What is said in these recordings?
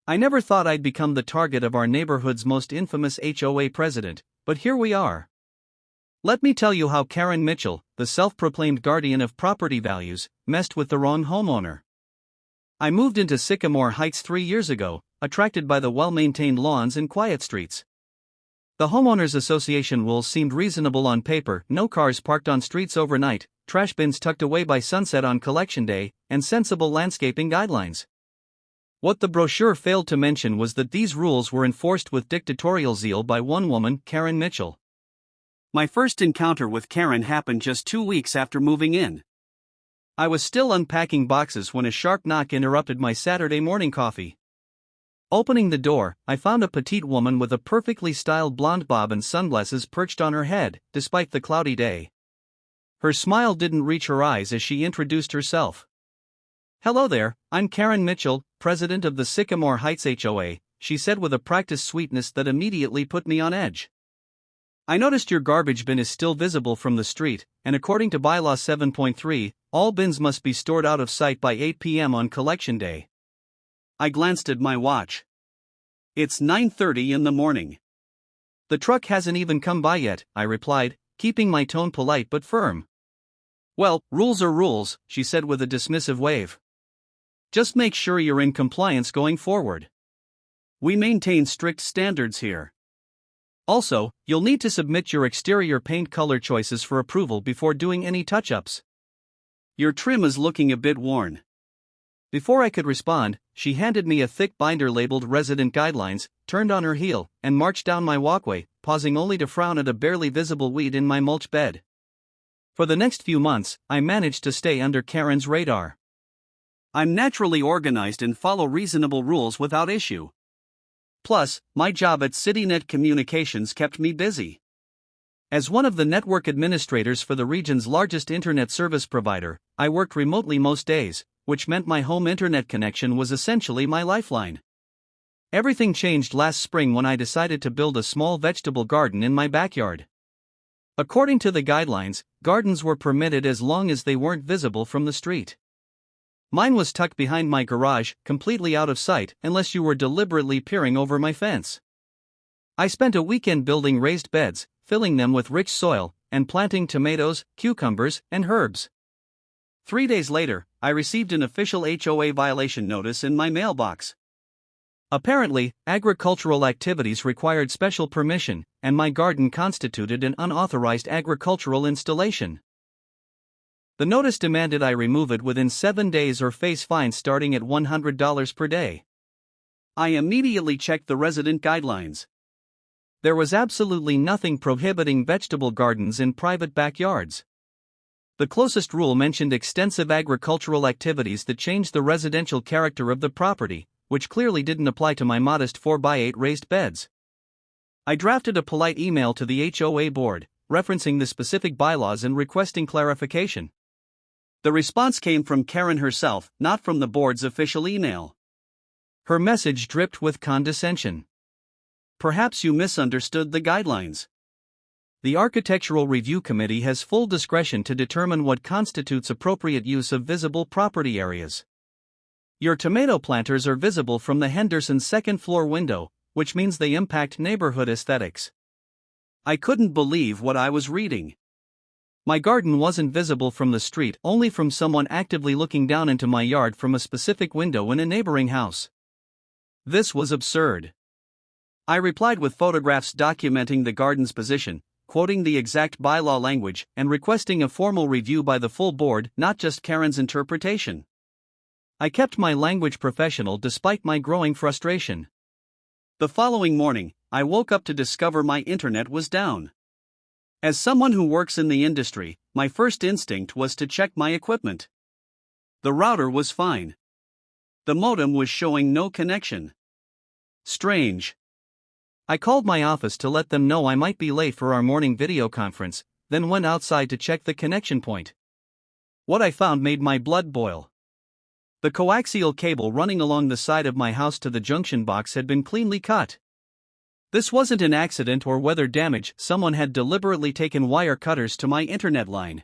I never thought I'd become the target of our neighborhood's most infamous HOA president, but here we are. Let me tell you how Karen Mitchell, the self-proclaimed guardian of property values, messed with the wrong homeowner. I moved into Sycamore Heights 3 years ago, attracted by the well-maintained lawns and quiet streets. The homeowners association rules seemed reasonable on paper: no cars parked on streets overnight, trash bins tucked away by sunset on collection day, and sensible landscaping guidelines. What the brochure failed to mention was that these rules were enforced with dictatorial zeal by one woman, Karen Mitchell. My first encounter with Karen happened just 2 weeks after moving in. I was still unpacking boxes when a sharp knock interrupted my Saturday morning coffee. Opening the door, I found a petite woman with a perfectly styled blonde bob and sunglasses perched on her head, despite the cloudy day. Her smile didn't reach her eyes as she introduced herself. "Hello there, I'm Karen Mitchell, president of the Sycamore Heights HOA," she said with a practiced sweetness that immediately put me on edge. "I noticed your garbage bin is still visible from the street, and according to Bylaw 7.3, all bins must be stored out of sight by 8 p.m. on collection day." I glanced at my watch. It's 9:30 in the morning. "The truck hasn't even come by yet," I replied, keeping my tone polite but firm. "Well, rules are rules," she said with a dismissive wave. "Just make sure you're in compliance going forward. We maintain strict standards here. Also, you'll need to submit your exterior paint color choices for approval before doing any touch-ups. Your trim is looking a bit worn." Before I could respond, she handed me a thick binder labeled Resident Guidelines, turned on her heel, and marched down my walkway, pausing only to frown at a barely visible weed in my mulch bed. For the next few months, I managed to stay under Karen's radar. I'm naturally organized and follow reasonable rules without issue. Plus, my job at CityNet Communications kept me busy. As one of the network administrators for the region's largest internet service provider, I worked remotely most days, which meant my home internet connection was essentially my lifeline. Everything changed last spring when I decided to build a small vegetable garden in my backyard. According to the guidelines, gardens were permitted as long as they weren't visible from the street. Mine was tucked behind my garage, completely out of sight unless you were deliberately peering over my fence. I spent a weekend building raised beds, filling them with rich soil, and planting tomatoes, cucumbers, and herbs. 3 days later, I received an official HOA violation notice in my mailbox. Apparently, agricultural activities required special permission, and my garden constituted an unauthorized agricultural installation. The notice demanded I remove it within 7 days or face fines starting at $100 per day. I immediately checked the resident guidelines. There was absolutely nothing prohibiting vegetable gardens in private backyards. The closest rule mentioned extensive agricultural activities that changed the residential character of the property, which clearly didn't apply to my modest 4x8 raised beds. I drafted a polite email to the HOA board, referencing the specific bylaws and requesting clarification. The response came from Karen herself, not from the board's official email. Her message dripped with condescension. "Perhaps you misunderstood the guidelines. The Architectural Review Committee has full discretion to determine what constitutes appropriate use of visible property areas. Your tomato planters are visible from the Henderson's second-floor window, which means they impact neighborhood aesthetics." I couldn't believe what I was reading. My garden wasn't visible from the street, only from someone actively looking down into my yard from a specific window in a neighboring house. This was absurd. I replied with photographs documenting the garden's position, quoting the exact bylaw language, and requesting a formal review by the full board, not just Karen's interpretation. I kept my language professional despite my growing frustration. The following morning, I woke up to discover my internet was down. As someone who works in the industry, my first instinct was to check my equipment. The router was fine. The modem was showing no connection. Strange. I called my office to let them know I might be late for our morning video conference, then went outside to check the connection point. What I found made my blood boil. The coaxial cable running along the side of my house to the junction box had been cleanly cut. This wasn't an accident or weather damage, someone had deliberately taken wire cutters to my internet line.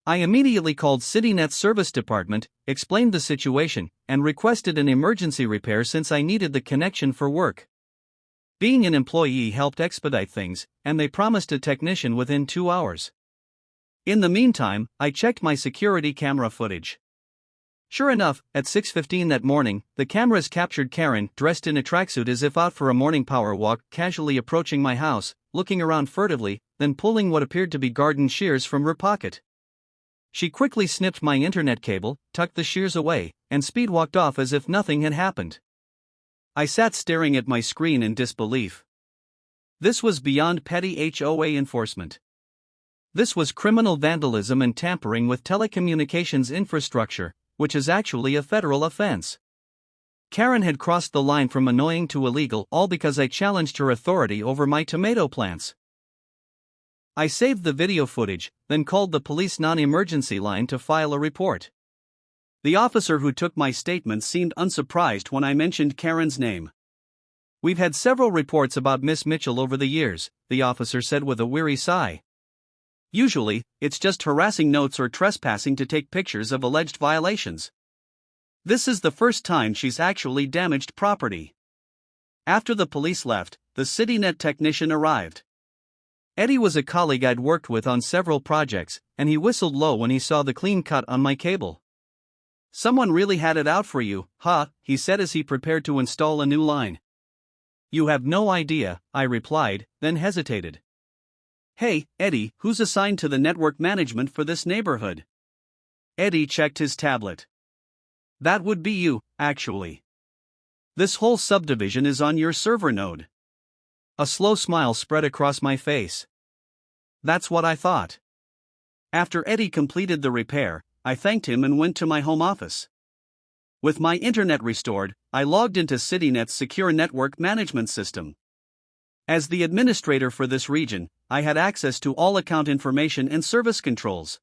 I immediately called CityNet's service department, explained the situation, and requested an emergency repair since I needed the connection for work. Being an employee helped expedite things, and they promised a technician within 2 hours. In the meantime, I checked my security camera footage. Sure enough, at 6:15 that morning, the cameras captured Karen, dressed in a tracksuit as if out for a morning power walk, casually approaching my house, looking around furtively, then pulling what appeared to be garden shears from her pocket. She quickly snipped my internet cable, tucked the shears away, and speed-walked off as if nothing had happened. I sat staring at my screen in disbelief. This was beyond petty HOA enforcement. This was criminal vandalism and tampering with telecommunications infrastructure, which is actually a federal offense. Karen had crossed the line from annoying to illegal, all because I challenged her authority over my tomato plants. I saved the video footage, then called the police non-emergency line to file a report. The officer who took my statement seemed unsurprised when I mentioned Karen's name. "We've had several reports about Miss Mitchell over the years," the officer said with a weary sigh. "Usually, it's just harassing notes or trespassing to take pictures of alleged violations. This is the first time she's actually damaged property." After the police left, the CityNet technician arrived. Eddie was a colleague I'd worked with on several projects, and he whistled low when he saw the clean cut on my cable. "Someone really had it out for you, huh?" he said as he prepared to install a new line. "You have no idea," I replied, then hesitated. "Hey, Eddie, who's assigned to the network management for this neighborhood?" Eddie checked his tablet. "That would be you, actually. This whole subdivision is on your server node." A slow smile spread across my face. That's what I thought. After Eddie completed the repair, I thanked him and went to my home office. With my internet restored, I logged into CityNet's secure network management system. As the administrator for this region, I had access to all account information and service controls.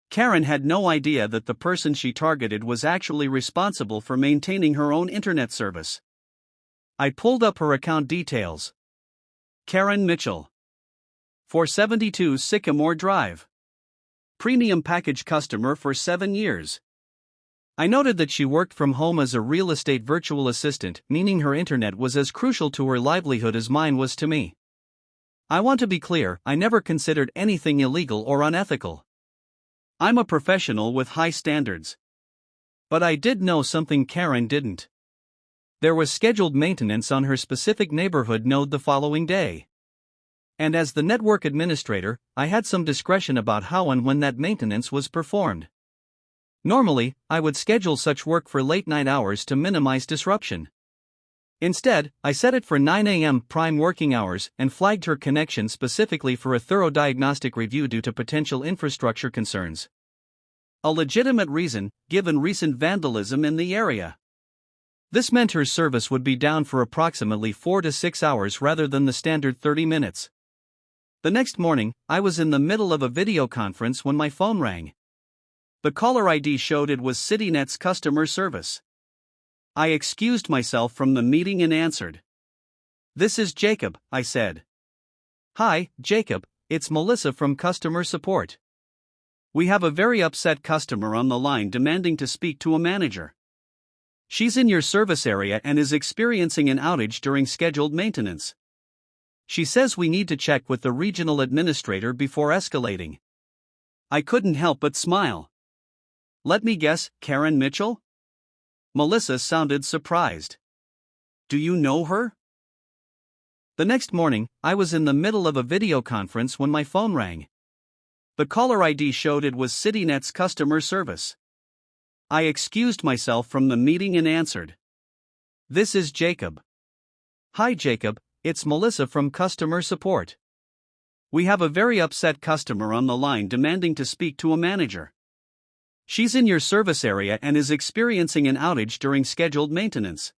Karen had no idea that the person she targeted was actually responsible for maintaining her own internet service. I pulled up her account details. Karen Mitchell. 472 Sycamore Drive. Premium package customer for 7 years. I noted that she worked from home as a real estate virtual assistant, meaning her internet was as crucial to her livelihood as mine was to me. I want to be clear, I never considered anything illegal or unethical. I'm a professional with high standards. But I did know something Karen didn't. There was scheduled maintenance on her specific neighborhood node the following day. And as the network administrator, I had some discretion about how and when that maintenance was performed. Normally, I would schedule such work for late-night hours to minimize disruption. Instead, I set it for 9 a.m. prime working hours and flagged her connection specifically for a thorough diagnostic review due to potential infrastructure concerns. A legitimate reason, given recent vandalism in the area. This meant her service would be down for approximately 4 to 6 hours rather than the standard 30 minutes. The next morning, I was in the middle of a video conference when my phone rang. The caller ID showed it was CityNet's customer service. I excused myself from the meeting and answered. "This is Jacob," I said. "Hi, Jacob, it's Melissa from customer support. We have a very upset customer on the line demanding to speak to a manager. She's in your service area and is experiencing an outage during scheduled maintenance. She says we need to check with the regional administrator before escalating." I couldn't help but smile. "Let me guess, Karen Mitchell?" Melissa sounded surprised. "Do you know her?" The next morning, I was in the middle of a video conference when my phone rang. The caller ID showed it was CityNet's customer service. I excused myself from the meeting and answered. "This is Jacob." "Hi Jacob, it's Melissa from customer support. We have a very upset customer on the line demanding to speak to a manager. She's in your service area and is experiencing an outage during scheduled maintenance.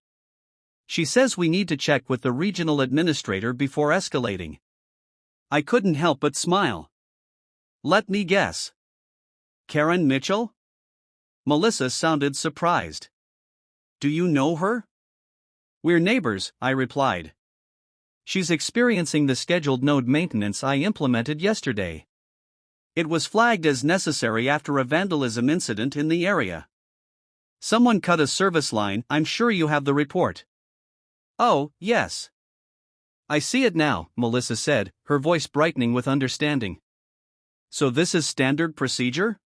She says we need to check with the regional administrator before escalating." I couldn't help but smile. "Let me guess. Karen Mitchell?" Melissa sounded surprised. "Do you know her?" "We're neighbors," I replied. "She's experiencing the scheduled node maintenance I implemented yesterday." It was flagged as necessary after a vandalism incident in the area. Someone cut a service line. I'm sure you have the report. Oh, yes. I see it now, Melissa said, her voice brightening with understanding. So this is standard procedure?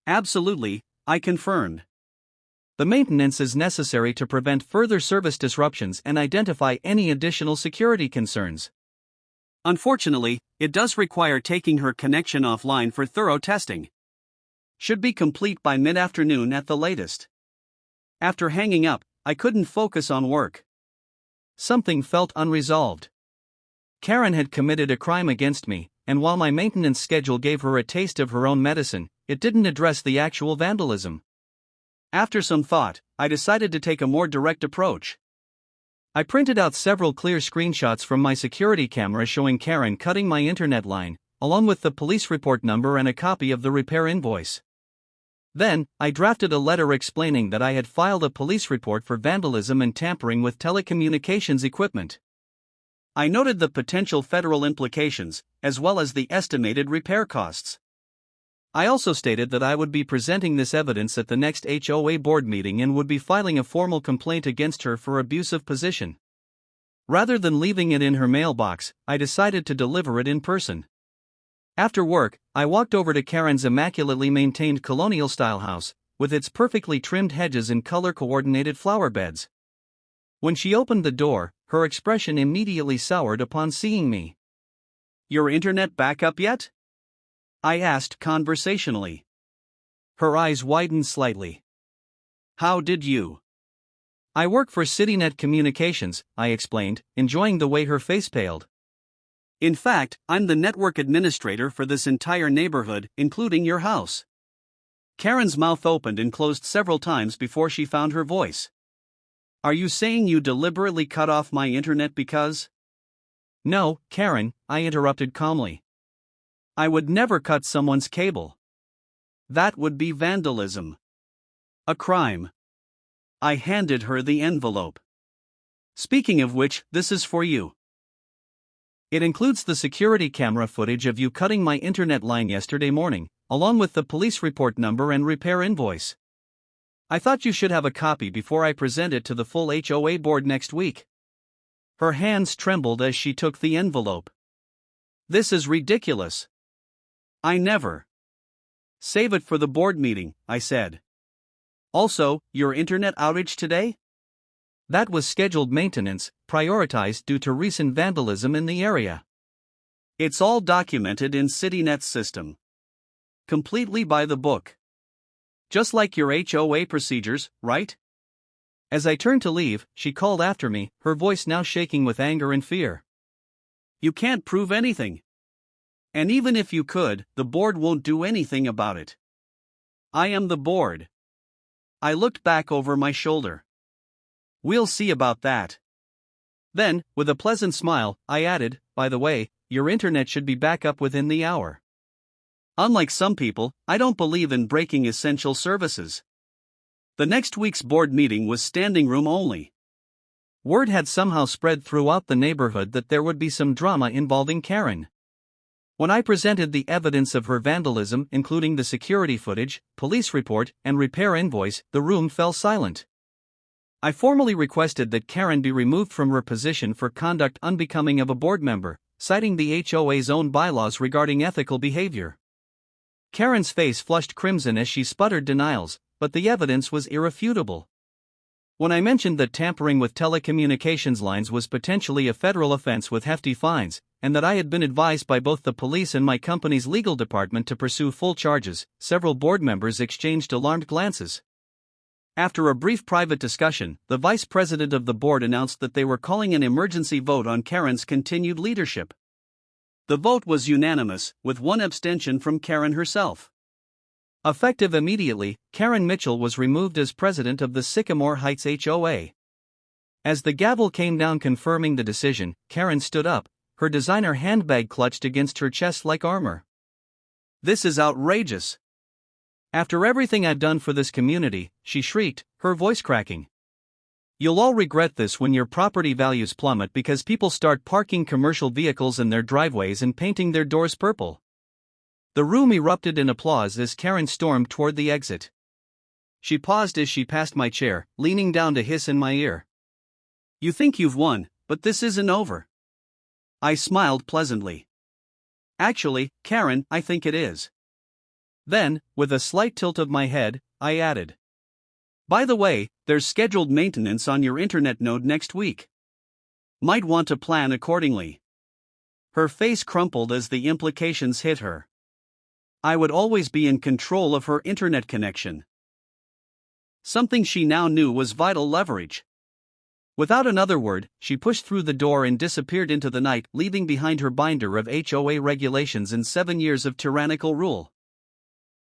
Absolutely, I confirmed. The maintenance is necessary to prevent further service disruptions and identify any additional security concerns. Unfortunately, it does require taking her connection offline for thorough testing. Should be complete by mid-afternoon at the latest. After hanging up, I couldn't focus on work. Something felt unresolved. Karen had committed a crime against me, and while my maintenance schedule gave her a taste of her own medicine, it didn't address the actual vandalism. After some thought, I decided to take a more direct approach. I printed out several clear screenshots from my security camera showing Karen cutting my internet line, along with the police report number and a copy of the repair invoice. Then, I drafted a letter explaining that I had filed a police report for vandalism and tampering with telecommunications equipment. I noted the potential federal implications, as well as the estimated repair costs. I also stated that I would be presenting this evidence at the next HOA board meeting and would be filing a formal complaint against her for abuse of position. Rather than leaving it in her mailbox, I decided to deliver it in person. After work, I walked over to Karen's immaculately maintained colonial-style house, with its perfectly trimmed hedges and color-coordinated flower beds. When she opened the door, her expression immediately soured upon seeing me. "Your internet back up yet?" I asked conversationally. Her eyes widened slightly. "How did you?" "I work for CityNet Communications," I explained, enjoying the way her face paled. "In fact, I'm the network administrator for this entire neighborhood, including your house." Karen's mouth opened and closed several times before she found her voice. "Are you saying you deliberately cut off my internet because—" "No, Karen," I interrupted calmly. "I would never cut someone's cable. That would be vandalism. A crime." I handed her the envelope. "Speaking of which, this is for you. It includes the security camera footage of you cutting my internet line yesterday morning, along with the police report number and repair invoice. I thought you should have a copy before I present it to the full HOA board next week." Her hands trembled as she took the envelope. "This is ridiculous. I never." "Save it for the board meeting," I said. "Also, your internet outage today?" "That was scheduled maintenance, prioritized due to recent vandalism in the area. It's all documented in CityNet's system. Completely by the book. Just like your HOA procedures, right?" As I turned to leave, she called after me, her voice now shaking with anger and fear. "You can't prove anything. And even if you could, the board won't do anything about it. I am the board." I looked back over my shoulder. "We'll see about that." Then, with a pleasant smile, I added, "By the way, your internet should be back up within the hour. Unlike some people, I don't believe in breaking essential services." The next week's board meeting was standing room only. Word had somehow spread throughout the neighborhood that there would be some drama involving Karen. When I presented the evidence of her vandalism, including the security footage, police report, and repair invoice, the room fell silent. I formally requested that Karen be removed from her position for conduct unbecoming of a board member, citing the HOA's own bylaws regarding ethical behavior. Karen's face flushed crimson as she sputtered denials, but the evidence was irrefutable. When I mentioned that tampering with telecommunications lines was potentially a federal offense with hefty fines, and that I had been advised by both the police and my company's legal department to pursue full charges, several board members exchanged alarmed glances. After a brief private discussion, the vice president of the board announced that they were calling an emergency vote on Karen's continued leadership. The vote was unanimous, with one abstention from Karen herself. Effective immediately, Karen Mitchell was removed as president of the Sycamore Heights HOA. As the gavel came down confirming the decision, Karen stood up, her designer handbag clutched against her chest like armor. "This is outrageous. After everything I've done for this community," she shrieked, her voice cracking. "You'll all regret this when your property values plummet because people start parking commercial vehicles in their driveways and painting their doors purple. The room erupted in applause as Karen stormed toward the exit. She paused as she passed my chair, leaning down to hiss in my ear. "You think you've won, but this isn't over." I smiled pleasantly. "Actually, Karen, I think it is." Then, with a slight tilt of my head, I added, "By the way, there's scheduled maintenance on your internet node next week. Might want to plan accordingly." Her face crumpled as the implications hit her. I would always be in control of her internet connection. Something she now knew was vital leverage. Without another word, she pushed through the door and disappeared into the night, leaving behind her binder of HOA regulations and 7 years of tyrannical rule.